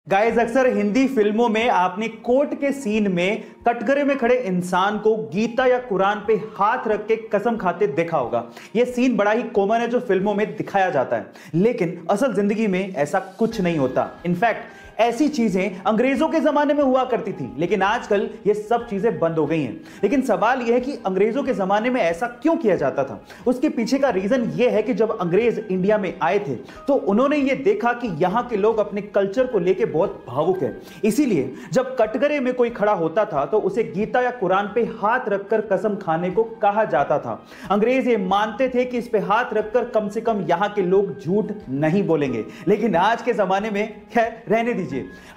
Guys, अक्सर हिंदी फिल्मों में आपने कोर्ट के सीन में कटघरे में खड़े इंसान को गीता या कुरान पे हाथ रख के कसम खाते देखा होगा। यह सीन बड़ा ही कॉमन है जो फिल्मों में दिखाया जाता है, लेकिन असल जिंदगी में ऐसा कुछ नहीं होता। इनफैक्ट ऐसी चीजें अंग्रेजों के जमाने में हुआ करती थी, लेकिन आजकल ये सब चीजें बंद हो गई हैं। लेकिन सवाल यह है कि अंग्रेजों के जमाने में ऐसा क्यों किया जाता था। उसके पीछे का रीजन यह है कि जब अंग्रेज इंडिया में आए थे तो उन्होंने ये देखा कि यहां के लोग अपने कल्चर को लेकर बहुत भावुक है। इसीलिए जब कटघरे में कोई खड़ा होता था तो उसे गीता या कुरान पे हाथ रखकर कसम खाने को कहा जाता था। अंग्रेज ये मानते थे कि इस पे हाथ रखकर कम से कम यहां के लोग झूठ नहीं बोलेंगे। लेकिन आज के जमाने में खैर रहने दीजिए।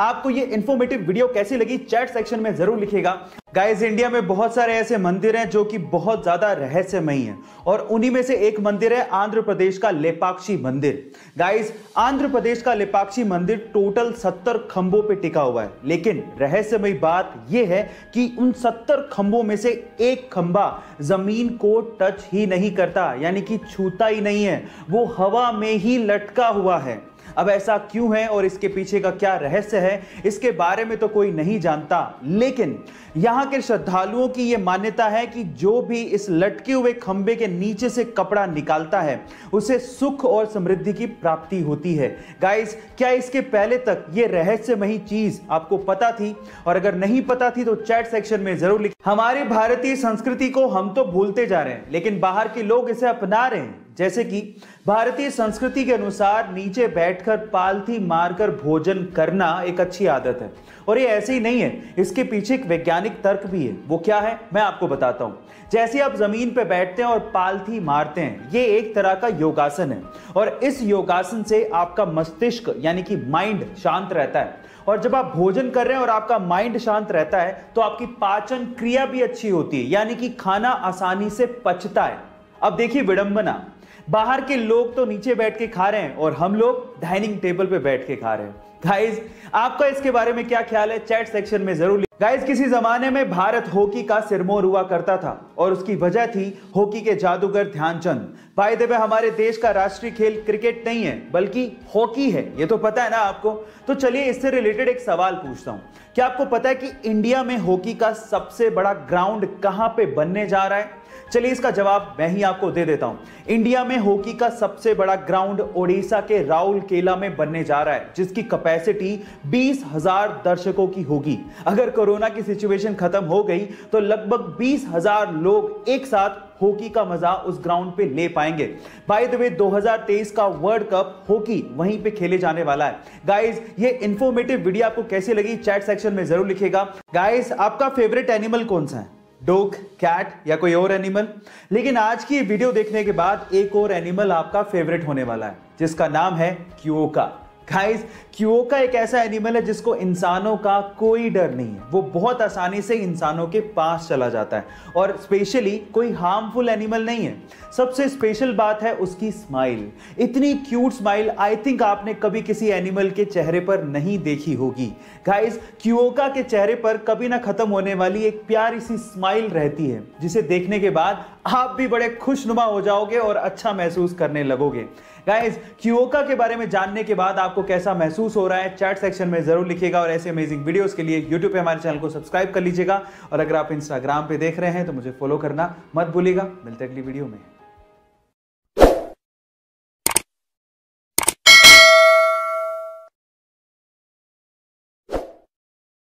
आपको ये इंफॉर्मेटिव वीडियो कैसी लगी चैट सेक्शन में जरूर लिखिएगा। गाइस, इंडिया में बहुत सारे ऐसे मंदिर हैं जो कि बहुत ज्यादा रहस्यमयी हैं, और उन्हीं में से एक मंदिर है आंध्र प्रदेश का लेपाक्षी मंदिर। गाइस, आंध्र प्रदेश का लेपाक्षी मंदिर टोटल 70 खंभों पे टिका हुआ है, लेकिन रहस्यमयी बात यह है कि उन 70 खंभों में से एक खंभा जमीन को टच ही नहीं करता, यानी कि छूता ही नहीं है, वो हवा में ही लटका हुआ है। अब ऐसा क्यों है और इसके पीछे का क्या रहस्य है, इसके बारे में तो कोई नहीं जानता, लेकिन यहां के श्रद्धालुओं की यह मान्यता है कि जो भी इस लटके हुए खंबे के नीचे से कपड़ा निकालता है उसे सुख और समृद्धि की प्राप्ति होती है। गाइस, क्या इसके पहले तक यह रहस्यमयी चीज आपको पता थी? और अगर नहीं पता थी तो चैट सेक्शन में जरूर लिखें। हमारी भारतीय संस्कृति को हम तो भूलते जा रहे हैं, लेकिन बाहर के लोग इसे अपना रहे हैं। जैसे कि भारतीय संस्कृति के अनुसार नीचे बैठकर पालथी मारकर भोजन करना एक अच्छी आदत है, और ये ऐसे ही नहीं है, इसके पीछे एक वैज्ञानिक तर्क भी है। वो क्या है मैं आपको बताता हूं। जैसे आप जमीन पर बैठते हैं और पालथी मारते हैं, ये एक तरह का योगासन है, और इस योगासन से आपका मस्तिष्क यानी कि माइंड शांत रहता है। और जब आप भोजन कर रहे हैं और आपका माइंड शांत रहता है तो आपकी पाचन क्रिया भी अच्छी होती है, यानी कि खाना आसानी से पचता है। अब देखिए विडंबना, बाहर के लोग तो नीचे बैठ के खा रहे हैं और हम लोग डाइनिंग टेबल पे बैठ के खा रहे हैं। गाइस, आपका इसके बारे में क्या ख्याल है चैट सेक्शन में जरूर। गाइस, किसी जमाने में भारत हॉकी का सिरमौर हुआ करता था, और उसकी वजह थी हॉकी के जादूगर ध्यानचंद। बाय द वे, हमारे देश का राष्ट्रीय खेल क्रिकेट नहीं है बल्कि हॉकी है, ये तो पता है ना आपको। तो चलिए इससे रिलेटेड एक सवाल पूछता हूं। क्या आपको पता है कि इंडिया में हॉकी का सबसे बड़ा ग्राउंड कहां पे बनने जा रहा है? चलिए इसका जवाब मैं ही आपको दे देता हूं। इंडिया में हॉकी का सबसे बड़ा ग्राउंड ओडिशा के राउरकेला में बनने जा रहा है, जिसकी कैपेसिटी 20,000 दर्शकों की होगी। अगर कोरोना की सिचुएशन खत्म हो गई तो लगभग 20,000 लोग एक साथ हॉकी का मजा उस ग्राउंड पे ले पाएंगे। बाय द वे, 2023 का वर्ल्ड कप हॉकी वहीं पे खेले जाने वाला है। गाइस, ये इंफॉर्मेटिव वीडियो आपको कैसी लगी चैट सेक्शन में जरूर लिखिएगा। गाइस, आपका फेवरेट एनिमल कौन सा है? डॉग, कैट या कोई और एनिमल? लेकिन आज की वीडियो देखने के बाद एक और एनिमल आपका फेवरेट होने वाला है, जिसका नाम है क्योका। गाइस, क्योका एक ऐसा एनिमल है जिसको इंसानों का कोई डर नहीं है। वो बहुत आसानी से इंसानों के पास चला जाता है, और स्पेशली कोई हार्मफुल एनिमल नहीं है। सबसे स्पेशल बात है उसकी स्माइल। इतनी क्यूट स्माइल आई थिंक आपने कभी किसी एनिमल के चेहरे पर नहीं देखी होगी। गाइस, क्योका के चेहरे पर कभी ना खत्म होने वाली एक प्यारी सी स्माइल रहती है, जिसे देखने के बाद आप भी बड़े खुशनुमा हो जाओगे और अच्छा महसूस करने लगोगे। गाइस, क्योका के बारे में जानने के बाद आपको कैसा महसूस हो रहा है चैट सेक्शन में जरूर लिखिएगा, और ऐसे अमेजिंग वीडियोस के लिए YouTube पे हमारे चैनल को सब्सक्राइब कर लीजिएगा, और अगर आप इंस्टाग्राम पे देख रहे हैं तो मुझे फॉलो करना मत भूलिएगा। मिलते हैं अगली वीडियो में।